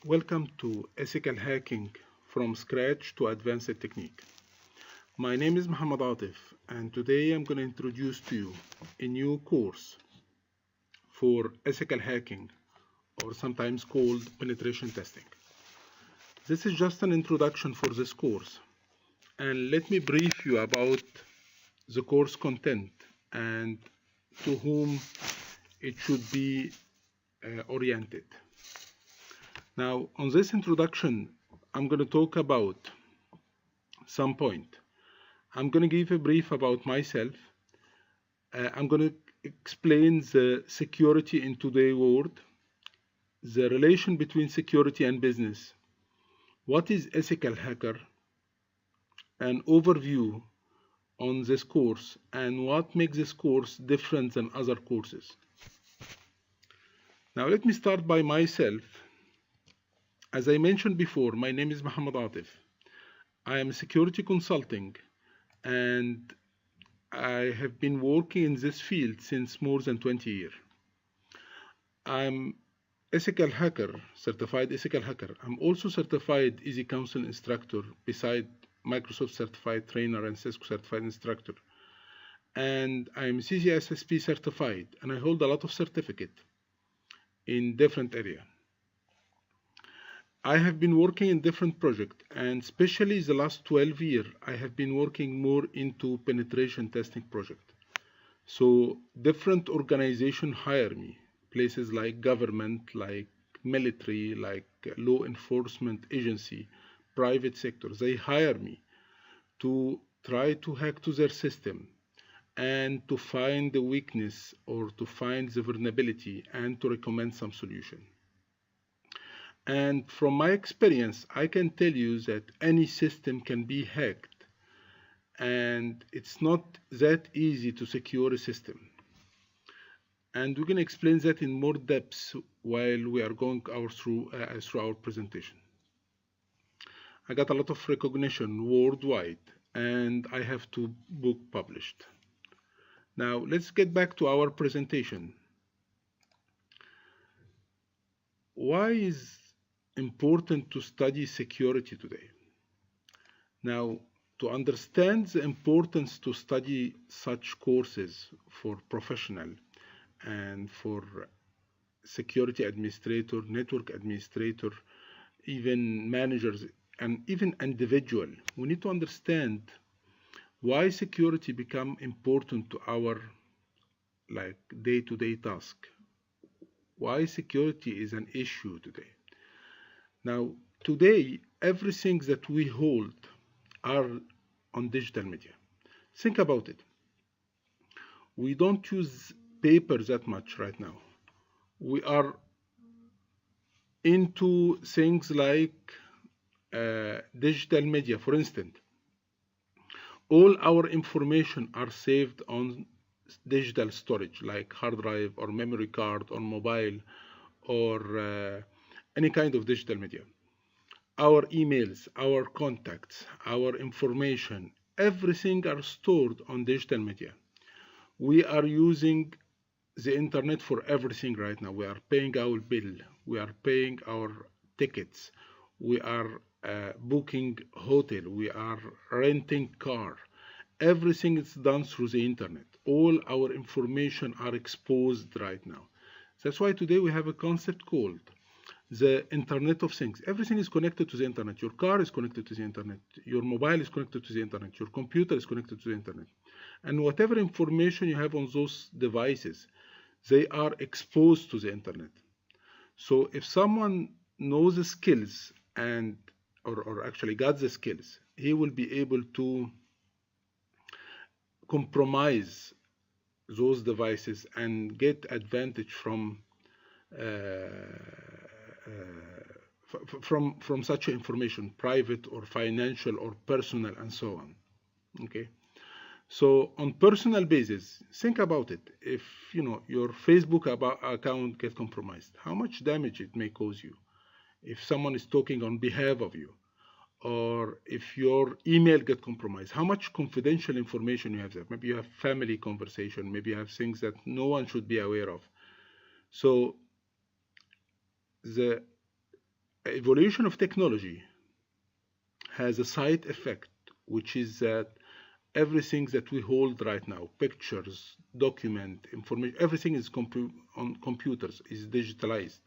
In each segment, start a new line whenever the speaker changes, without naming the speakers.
Welcome to Ethical Hacking from Scratch to Advanced Technique. My name is Muhammad Atif, and today I'm going to introduce to you a new course for ethical hacking, or sometimes called penetration testing. This is just an introduction for this course, and let me brief you about the course content and to whom it should be oriented. Now, on this introduction, I'm going to talk about some point. I'm going to give a brief about myself. I'm going to explain the security in today's world, the relation between security and business, what is ethical hacker, an overview on this course, and what makes this course different than other courses. Now, let me start by myself. As I mentioned before, my name is Muhammad Atif. I am a security consulting, and I have been working in this field since more than 20 years. I'm ethical hacker, certified ethical hacker. I'm also certified Easy Counsel instructor beside Microsoft certified trainer and Cisco certified instructor. And I'm CGSSP certified, and I hold a lot of certificate in different areas. I have been working in different projects, and especially the last 12 years, I have been working more into penetration testing project. So different organizations hire me, places like government, like military, like law enforcement agency, private sector. They hire me to try to hack to their system and to find the weakness or to find the vulnerability and to recommend some solution. And from my experience, I can tell you that any system can be hacked, and it's not that easy to secure a system. And we're going to explain that in more depth while we are going through our presentation. I got a lot of recognition worldwide, and I have 2 books published. Now, let's get back to our presentation. Why is important to study security today? Now, to understand the importance to study such courses for professional and for security administrator, network administrator, even managers, and even individual, we need to understand why security become important to our day-to-day task. Why security is an issue today. Now, today, everything that we hold are on digital media. Think about it. We don't use paper that much right now. We are into things like digital media. For instance, all our information are saved on digital storage like hard drive or memory card or mobile or any kind of digital media. Our emails, our contacts, our information, everything are stored on digital media. We are using the internet for everything right now. We are paying our bill, we are paying our tickets, we are booking hotel, we are renting car. Everything is done through the internet. All our information are exposed right now. That's why today we have a concept called the Internet of Things. Everything is connected to the internet. Your car is connected to the internet. Your mobile is connected to the internet. Your computer is connected to the internet. And whatever information you have on those devices, they are exposed to the internet. So if someone knows the skills and or actually got the skills, he will be able to compromise those devices and get advantage from such information, private or financial or personal and so on. Okay, so on personal basis, think about it. If your Facebook account gets compromised, how much damage it may cause you. If someone is talking on behalf of you, or if your email gets compromised, how much confidential information you have there. Maybe you have family conversation, maybe you have things that no one should be aware of. So the evolution of technology has a side effect, which is that everything that we hold right now, pictures, document, information, everything is on computers, is digitalized.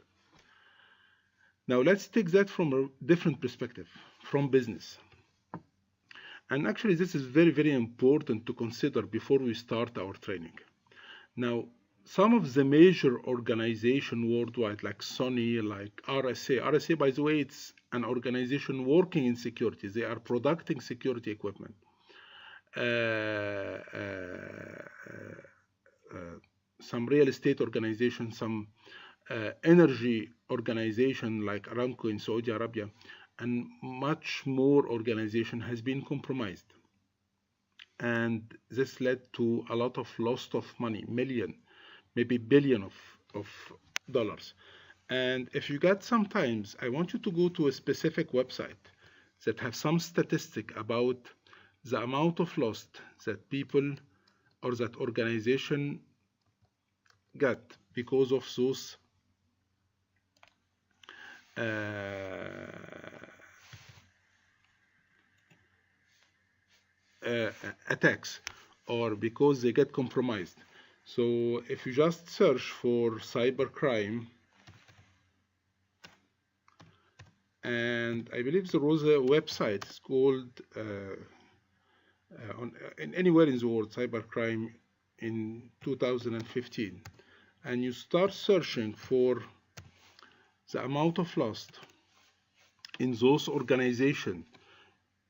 Now let's take that from a different perspective, from business. And actually this is very, very important to consider before we start our training. Now, some of the major organizations worldwide, like Sony, like RSA, by the way, it's an organization working in security. They are producing security equipment. Some real estate organization, some energy organization like Aramco in Saudi Arabia, and much more organization has been compromised. And this led to a lot of loss of money, million, maybe billion of dollars. And if you got some times, I want you to go to a specific website that have some statistic about the amount of loss that people or that organization got because of those attacks, or because they get compromised. So if you just search for cybercrime, and I believe there was a website, it's called anywhere in the world, cybercrime in 2015, and you start searching for the amount of loss in those organizations.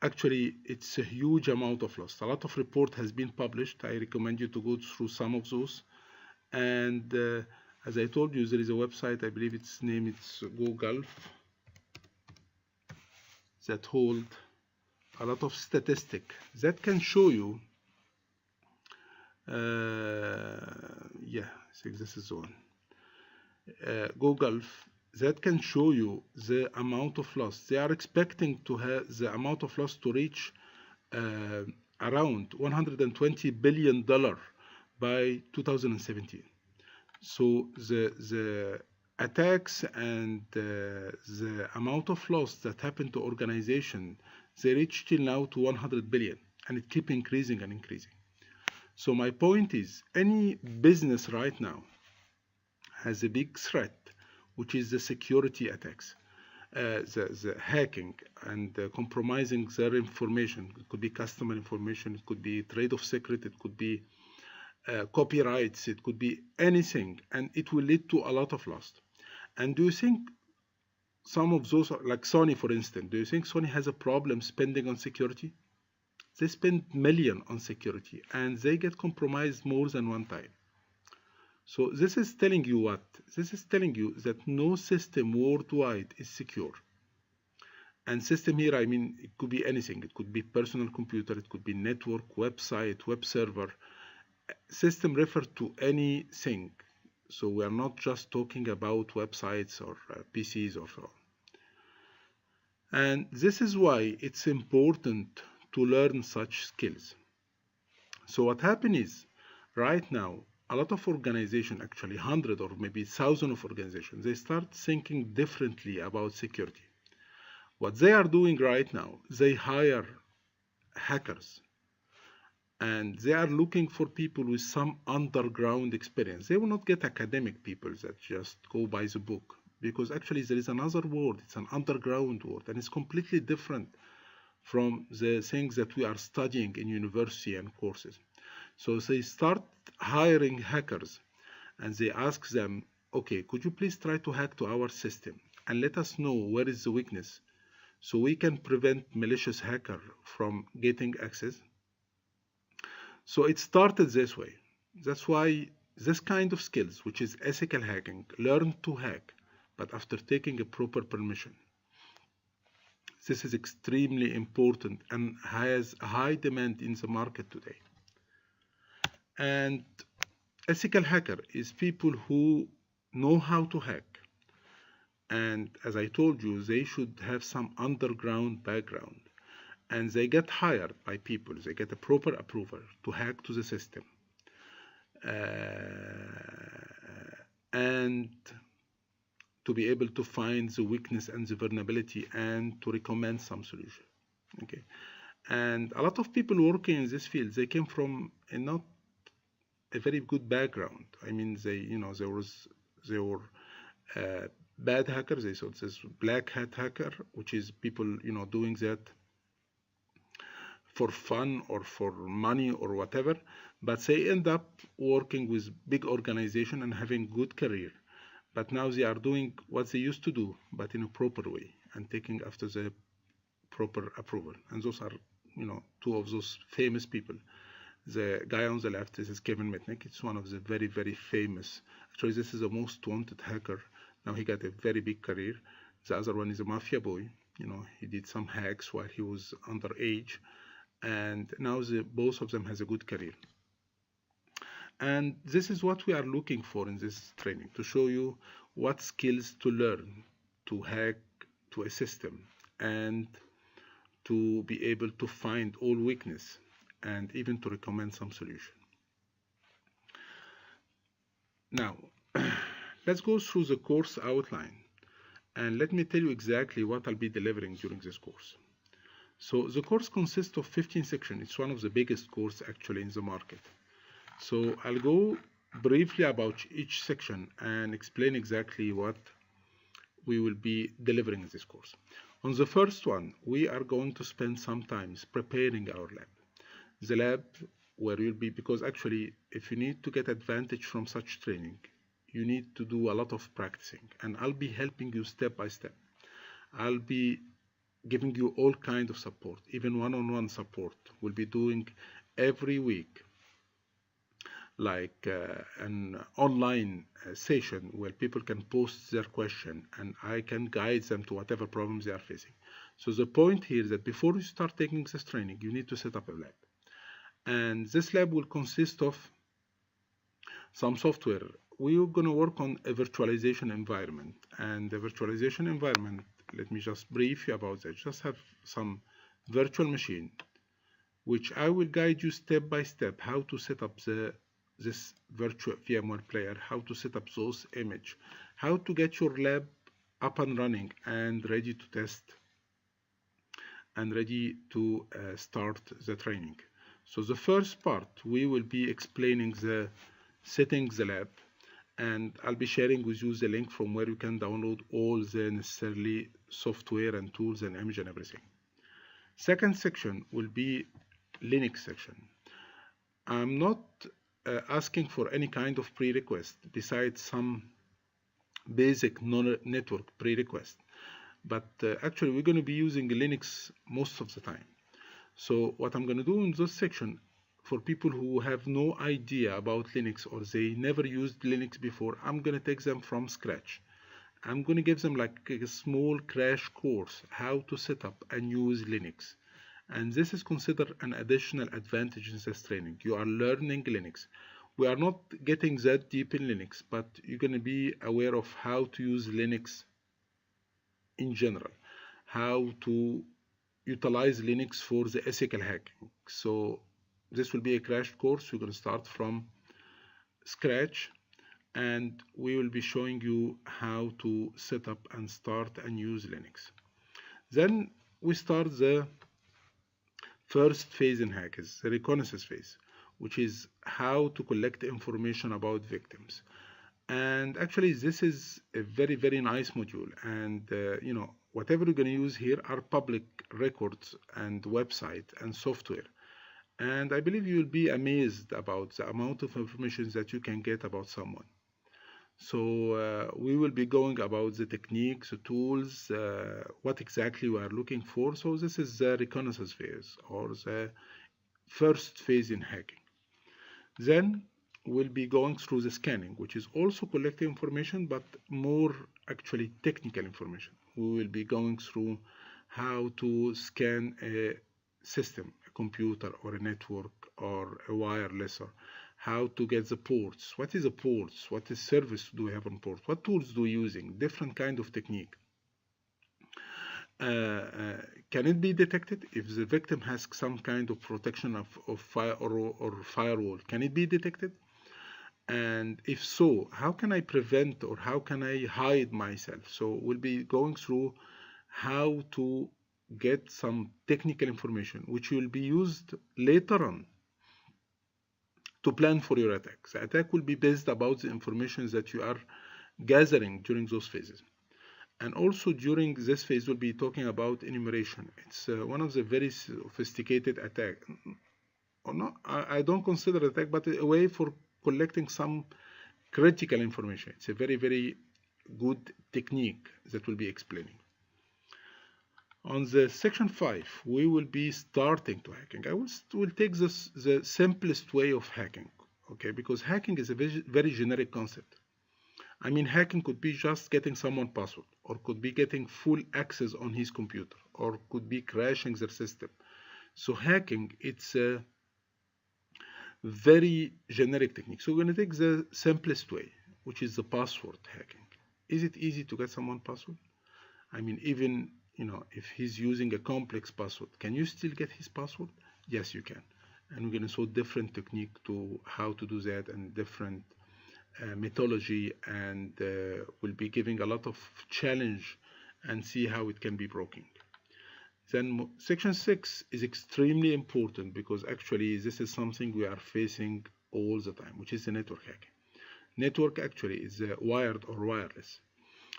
Actually, it's a huge amount of loss. A lot of report has been published. I recommend you to go through some of those. And as I told you, there is a website, I believe its name is Google, that hold a lot of statistic that can show you, yeah, I think this is the one, Google, that can show you the amount of loss. They are expecting to have the amount of loss to reach around $120 billion by 2017. So the attacks and the amount of loss that happened to organization, they reach till now to 100 billion, and it keep increasing and increasing. So my point is, any business right now has a big threat, which is the security attacks, the hacking and compromising their information. It could be customer information, it could be trade of secret, it could be copyrights, it could be anything, and it will lead to a lot of loss. And do you think some of those, like Sony for instance, do you think Sony has a problem spending on security? They spend millions on security and they get compromised more than one time. So this is telling you what? This is telling you that no system worldwide is secure. And system here, I mean, it could be anything. It could be personal computer, it could be network, website, web server. System refer to anything. So we are not just talking about websites or PCs or so on. And this is why it's important to learn such skills. So what happens is, right now, a lot of organizations, actually 100 or maybe 1,000 of organizations, they start thinking differently about security. What they are doing right now, they hire hackers, and they are looking for people with some underground experience. They will not get academic people that just go by the book, because actually there is another world. It's an underground world, and it's completely different from the things that we are studying in university and courses. So they start hiring hackers, and they ask them, okay, could you please try to hack to our system and let us know where is the weakness so we can prevent malicious hacker from getting access? So it started this way. That's why this kind of skills, which is ethical hacking, learn to hack, but after taking a proper permission. This is extremely important and has a high demand in the market today. And ethical hacker is people who know how to hack. And as I told you, they should have some underground background. And they get hired by people. They get a proper approval to hack to the system. And to be able to find the weakness and the vulnerability and to recommend some solution. Okay, and a lot of people working in this field, they came from a not a very good background. I mean, they were bad hackers. They thought this black hat hacker, which is people doing that for fun or for money or whatever, but they end up working with big organization and having good career. But now they are doing what they used to do, but in a proper way and taking after the proper approval. And those are, two of those famous people. The guy on the left, this is Kevin Mitnick. It's one of the very, very famous. Actually, this is the most wanted hacker. Now he got a very big career. The other one is a mafia boy. He did some hacks while he was underage. And now both of them has a good career. And this is what we are looking for in this training, to show you what skills to learn to hack to a system and to be able to find all weakness and even to recommend some solution. Now, let's go through the course outline and let me tell you exactly what I'll be delivering during this course. So the course consists of 15 sections. It's one of the biggest courses actually in the market. So I'll go briefly about each section and explain exactly what we will be delivering in this course. On the first one, we are going to spend some time preparing our lab. The lab where you'll be, because actually if you need to get advantage from such training, you need to do a lot of practicing, and I'll be helping you step by step. I'll be giving you all kind of support, even one-on-one support. We'll be doing every week like an online session where people can post their question and I can guide them to whatever problems they are facing. So the point here is that before you start taking this training, you need to set up a lab. And this lab will consist of some software. We're going to work on a virtualization environment. And the virtualization environment, let me just brief you about that. Just have some virtual machine, which I will guide you step by step how to set up this virtual VMware player, how to set up those images, how to get your lab up and running and ready to test and ready to start the training. So the first part, we will be explaining the settings the lab, and I'll be sharing with you the link from where you can download all the necessary software and tools and image and everything. Second section will be Linux section. I'm not asking for any kind of prerequisite besides some basic network prerequisite, but actually we're going to be using Linux most of the time. So what I'm going to do in this section, for people who have no idea about Linux or they never used Linux before, I'm going to take them from scratch. I'm going to give them like a small crash course how to set up and use Linux. And this is considered an additional advantage in this training. You are learning Linux. We are not getting that deep in Linux, but you're going to be aware of how to use Linux in general, how to utilize Linux for the ethical hacking. So this will be a crash course. We're going to start from scratch and we will be showing you how to set up and start and use Linux. Then we start the first phase in hackers, the reconnaissance phase, which is how to collect information about victims. And actually this is a very, very nice module, and whatever we're going to use here are public records and website and software, and I believe you will be amazed about the amount of information that you can get about someone. So we will be going about the techniques, the tools, what exactly we are looking for. So this is the reconnaissance phase or the first phase in hacking. Then we'll be going through the scanning, which is also collecting information, but more actually technical information. We will be going through how to scan a system, a computer or a network or a wireless, or how to get the ports. What is a ports? What is service do we have on ports? What tools do we using? Different kind of technique. Can it be detected if the victim has some kind of protection of fire or firewall? Can it be detected? And if so, how can I prevent or how can I hide myself? So we'll be going through how to get some technical information which will be used later on to plan for your attack. The attack will be based about the information that you are gathering during those phases. And also during this phase, we'll be talking about enumeration. It's one of the very sophisticated attack. Or not, I don't consider attack, but a way for collecting some critical information. It's a very, very good technique that we'll be explaining. On the section 5, we will be starting to hacking. I will take the simplest way of hacking, okay? Because hacking is a very generic concept. I mean, hacking could be just getting someone password, or could be getting full access on his computer, or could be crashing their system. So hacking, it's a very generic technique. So we're going to take the simplest way, which is the password hacking. Is it easy to get someone password? I mean, even if he's using a complex password, can you still get his password? Yes, you can. And we're going to show different technique to how to do that and different methodology, and we'll be giving a lot of challenge and see how it can be broken. Then section 6 is extremely important because actually this is something we are facing all the time, which is the network hacking. Network actually is wired or wireless.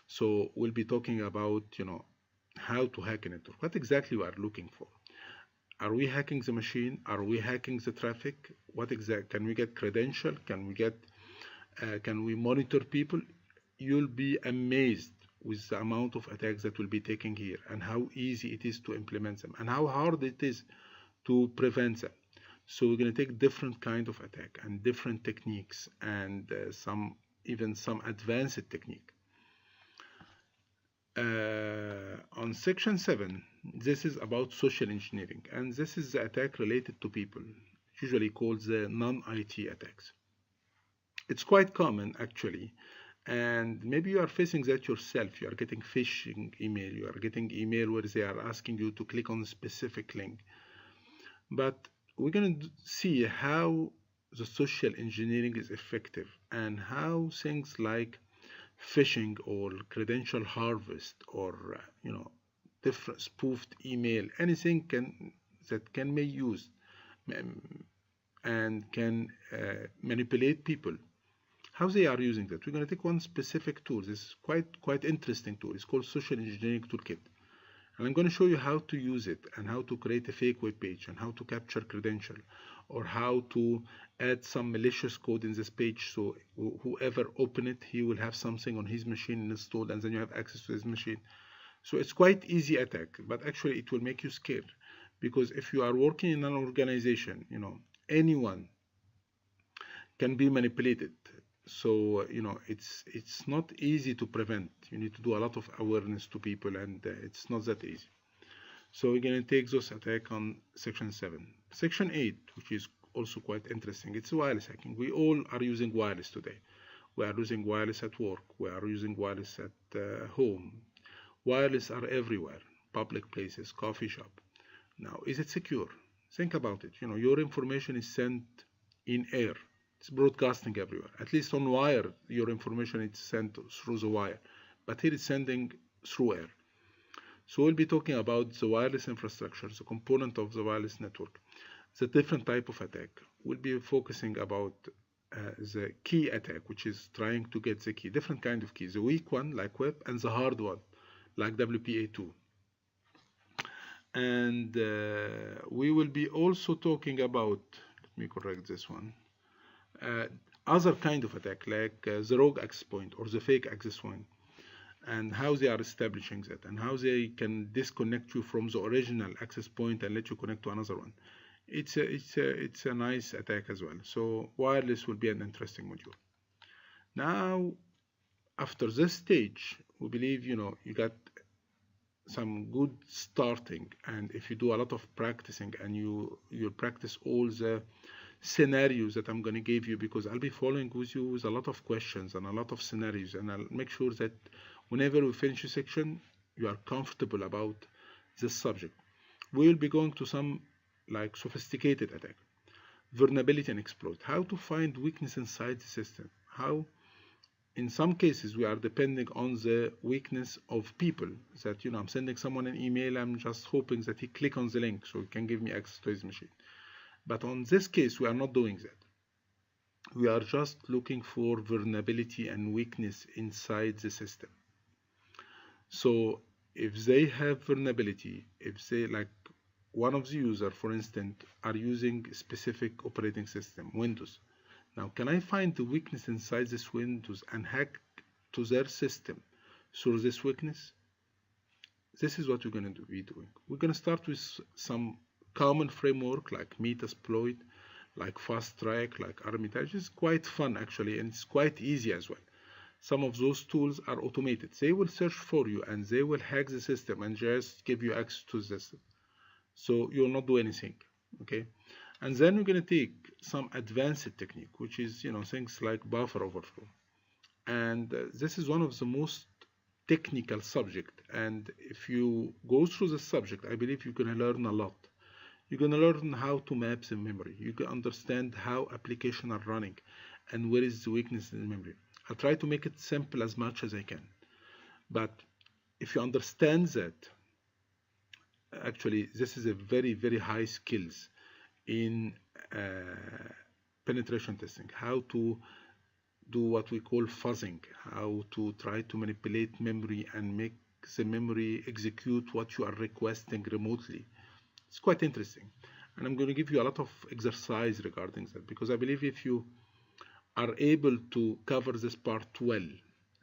So we'll be talking about how to hack a network. What exactly we are looking for? Are we hacking the machine? Are we hacking the traffic? What exactly? Can we get credential? Can we monitor people? You'll be amazed with the amount of attacks that will be taken here and how easy it is to implement them and how hard it is to prevent them. So we're going to take different kind of attack and different techniques and even some advanced technique. On section 7, this is about social engineering, and this is the attack related to people, usually called the non-IT attacks. It's quite common actually, and maybe you are facing that yourself. You are getting phishing email, you are getting email where they are asking you to click on a specific link. But we're going to see how the social engineering is effective and how things like phishing or credential harvest or different spoofed email, anything that can be used and can manipulate people, how they are using that. We're going to take one specific tool. This is quite interesting tool. It's called Social Engineering Toolkit. And I'm going to show you how to use it and how to create a fake web page and how to capture credential or how to add some malicious code in this page, so whoever open it, he will have something on his machine installed and then you have access to his machine. So it's quite easy attack, but actually it will make you scared, because if you are working in an organization, anyone can be manipulated. So it's not easy to prevent. You need to do a lot of awareness to people, and it's not that easy. So we're going to take those attack on section 7. Section 8, which is also quite interesting, it's wireless hacking. We all are using wireless today. We are using wireless at work. We are using wireless at home. Wireless are everywhere, public places, coffee shop. Now, is it secure? Think about it. Your information is sent in air. It's broadcasting everywhere. At least on wire, your information is sent through the wire. But here it's sending through air. So we'll be talking about the wireless infrastructure, the component of the wireless network, the different type of attack. We'll be focusing about the key attack, which is trying to get the key, different kind of keys, the weak one like web and the hard one like WPA2. And we will be also talking about, let me correct this one, other kind of attack like the rogue access point or the fake access point, and how they are establishing that and how they can disconnect you from the original access point and let you connect to another one. It's a nice attack as well. So wireless will be an interesting module. Now, after this stage, we believe you got some good starting, and if you do a lot of practicing and you practice all the scenarios that I'm going to give you, because I'll be following with you with a lot of questions and a lot of scenarios, and I'll make sure that whenever we finish a section you are comfortable about this subject. We will be going to some like sophisticated attack. vulnerability and exploit, how to find weakness inside the system, how in some cases we are depending on the weakness of people, that I'm sending someone an email, I'm just hoping that he click on the link so he can give me access to his machine. But on this case we are not doing that. We are just looking for vulnerability and weakness inside the system. So if they have vulnerability, if they, like one of the user for instance are using a specific operating system, Windows. Now can I find the weakness inside this Windows and hack to their system through this weakness? This is what we're going to be doing. We're going to start with some common framework like Metasploit, like Fast Track, like Armitage. It's quite fun actually, and it's quite easy as well. Some of those tools are automated. They will search for you and they will hack the system and just give you access to the system. So you'll not do anything, okay? And then we're going to take some advanced technique, which is, things like buffer overflow. And this is one of the most technical subject. And if you go through the subject, I believe you're going to learn a lot. You're going to learn how to map the memory. You can understand how applications are running and where is the weakness in the memory. I'll try to make it simple as much as I can. But if you understand that, actually, this is a very, very high skills in penetration testing. How to do what we call fuzzing, how to try to manipulate memory and make the memory execute what you are requesting remotely. It's quite interesting. And I'm going to give you a lot of exercise regarding that, because I believe if you are able to cover this part well,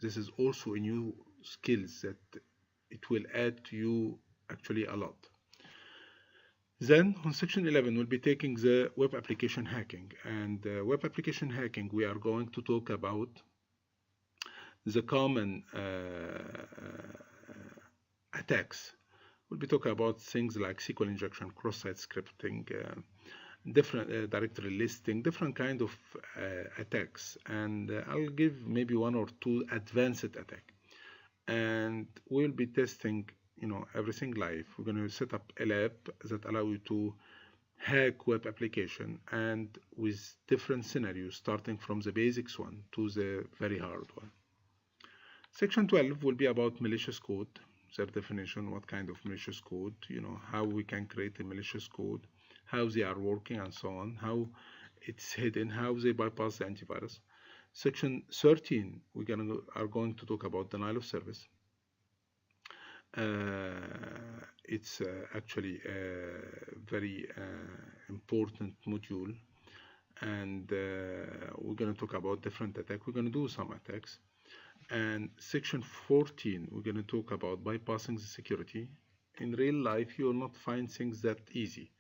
this is also a new skills that it will add to you actually a lot. Then on section 11 we'll be taking the web application hacking, and web application hacking we are going to talk about the common attacks. We'll be talking about things like SQL injection, cross-site scripting, different directory listing, different kind of attacks, and I'll give maybe one or two advanced attack, and we'll be testing everything live. We're going to set up a lab that allow you to hack web application, and with different scenarios starting from the basics one to the very hard one. Section 12 will be about malicious code, their definition, what kind of malicious code, how we can create a malicious code, how they are working and so on, how it's hidden, how they bypass the antivirus. Section 13 we are going to talk about denial of service. It's actually a very important module, and we're going to talk about different attacks. We're going to do some attacks. And section 14 we're going to talk about bypassing the security. In real life you will not find things that easy,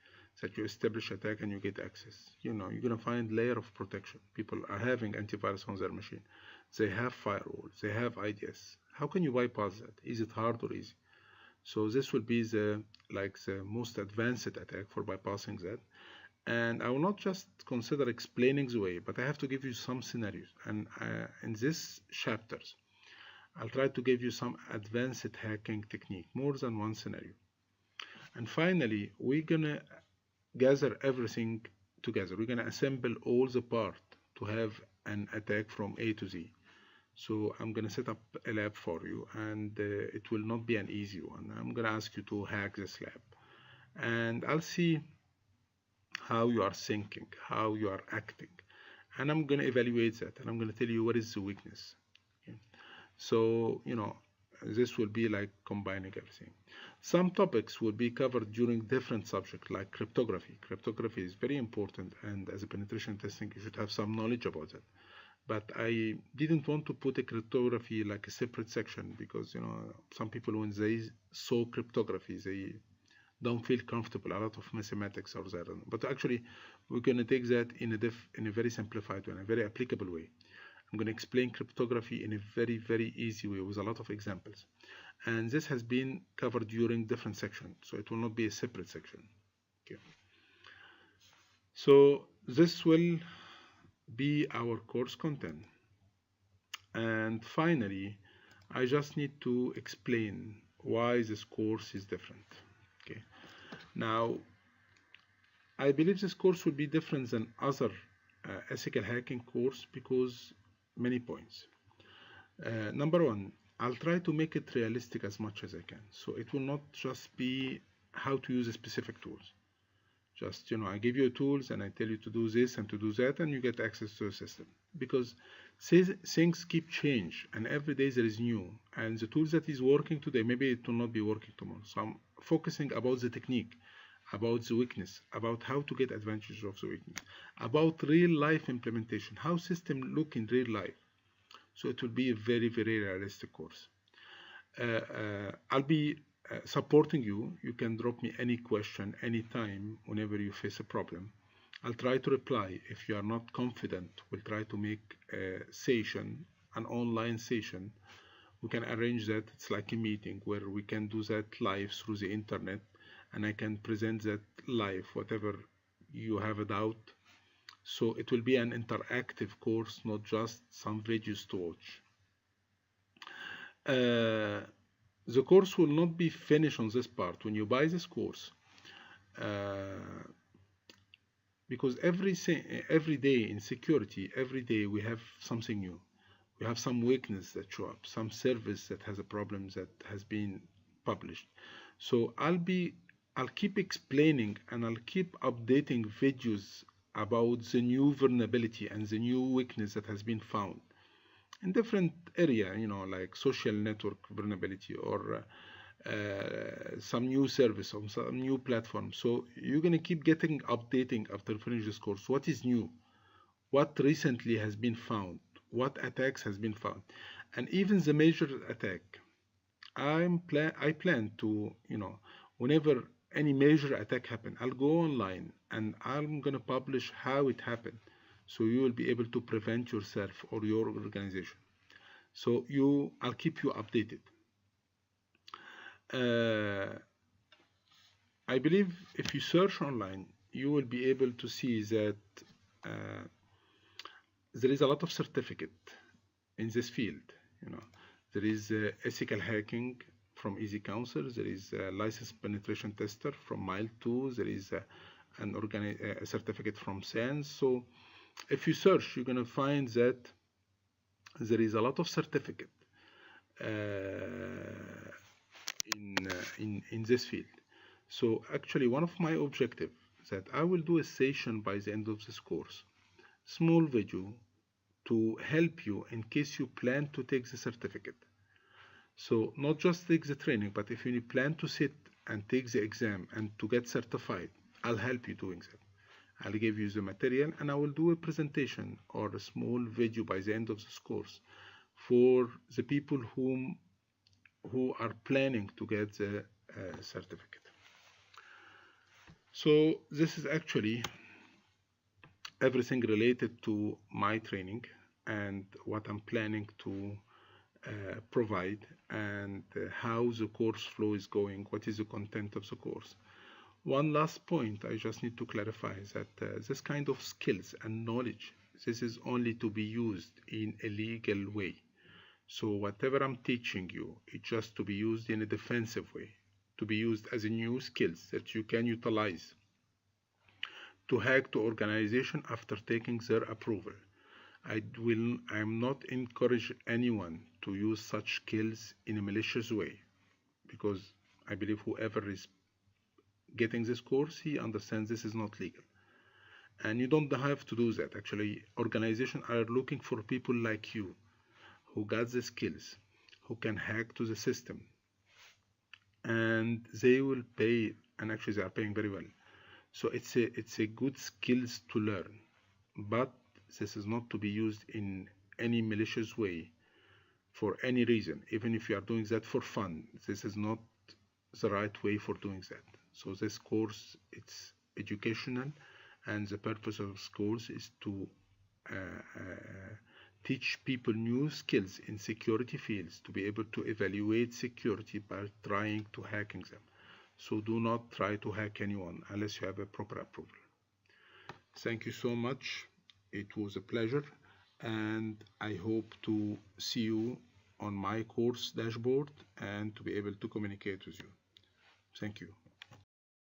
that you establish attack and you get access. You're going to find layer of protection. People are having antivirus on their machine, they have firewalls, they have IDS. How can you bypass that? Is it hard or easy? So this will be the most advanced attack for bypassing that. And I will not just consider explaining the way, but I have to give you some scenarios. And in these chapters, I'll try to give you some advanced hacking technique, more than one scenario. And finally, we're gonna gather everything together. We're gonna assemble all the parts to have an attack from A to Z. So I'm going to set up a lab for you, and it will not be an easy one. I'm going to ask you to hack this lab, and I'll see how you are thinking, how you are acting, and I'm going to evaluate that, and I'm going to tell you what is the weakness. Okay? So this will be like combining everything. Some topics will be covered during different subjects like cryptography. Cryptography is very important, and as a penetration testing you should have some knowledge about that. But I didn't want to put a cryptography like a separate section, because some people, when they saw cryptography, they don't feel comfortable. A lot of mathematics are there. But actually we're going to take that in a very simplified way, in a very applicable way. I'm going to explain cryptography in a very, very easy way with a lot of examples, and this has been covered during different sections, so it will not be a separate section. Okay, so this will be our course content. And finally, I just need to explain why this course is different. Okay, now I believe this course will be different than other ethical hacking course because many points. Number one, I'll try to make it realistic as much as I can. So it will not just be how to use a specific tools. Just, I give you tools and I tell you to do this and to do that, and you get access to the system. Because things keep change, and every day there is new. And the tools that is working today, maybe it will not be working tomorrow. So I'm focusing about the technique, about the weakness, about how to get advantage of the weakness, about real life implementation, how system look in real life. So it will be a very, very realistic course. I'll be supporting you. You can drop me any question anytime whenever you face a problem. I'll try to reply. If you are not confident, we'll try to make a session, an online session. We can arrange that. It's like a meeting where we can do that live through the internet, and I can present that live, whatever you have a doubt. So it will be an interactive course, not just some videos to watch. The course will not be finished on this part. When you buy this course, because every day in security, every day we have something new. We have some weakness that show up, some service that has a problem that has been published. So I'll keep explaining and I'll keep updating videos about the new vulnerability and the new weakness that has been found in different area, like social network vulnerability or some new service or some new platform. So you're going to keep getting updating after finishing this course. What is new? What recently has been found? What attacks has been found? And even the major attack. I plan to, whenever any major attack happen, I'll go online and I'm going to publish how it happened. So you will be able to prevent yourself or your organization. So I'll keep you updated. I believe if you search online, you will be able to see that there is a lot of certificate in this field. There is ethical hacking from Easy Counsel. There is a licensed penetration tester from Mile 2. There is a certificate from SANS. So if you search, you're going to find that there is a lot of certificate in this field. So actually, one of my objectives that I will do a session by the end of this course, small video to help you in case you plan to take the certificate. So not just take the training, but if you plan to sit and take the exam and to get certified, I'll help you doing that. I'll give you the material and I will do a presentation or a small video by the end of this course for the people who are planning to get the certificate. So this is actually everything related to my training and what I'm planning to provide and how the course flow is going, what is the content of the course. One last point I just need to clarify is that this kind of skills and knowledge, this is only to be used in a legal way. So whatever I'm teaching you, it's just to be used in a defensive way, to be used as a new skills that you can utilize to hack to organization after taking their approval. I'm not encourage anyone to use such skills in a malicious way, because I believe whoever is getting this course, he understands this is not legal. And you don't have to do that. Actually, organizations are looking for people like you who got the skills, who can hack to the system, and they will pay, and actually they are paying very well. So it's a good skills to learn, but this is not to be used in any malicious way for any reason. Even if you are doing that for fun, this is not the right way for doing that. So this course, it's educational, and the purpose of this course is to teach people new skills in security fields to be able to evaluate security by trying to hacking them. So do not try to hack anyone unless you have a proper approval. Thank you so much. It was a pleasure, and I hope to see you on my course dashboard and to be able to communicate with you. Thank you.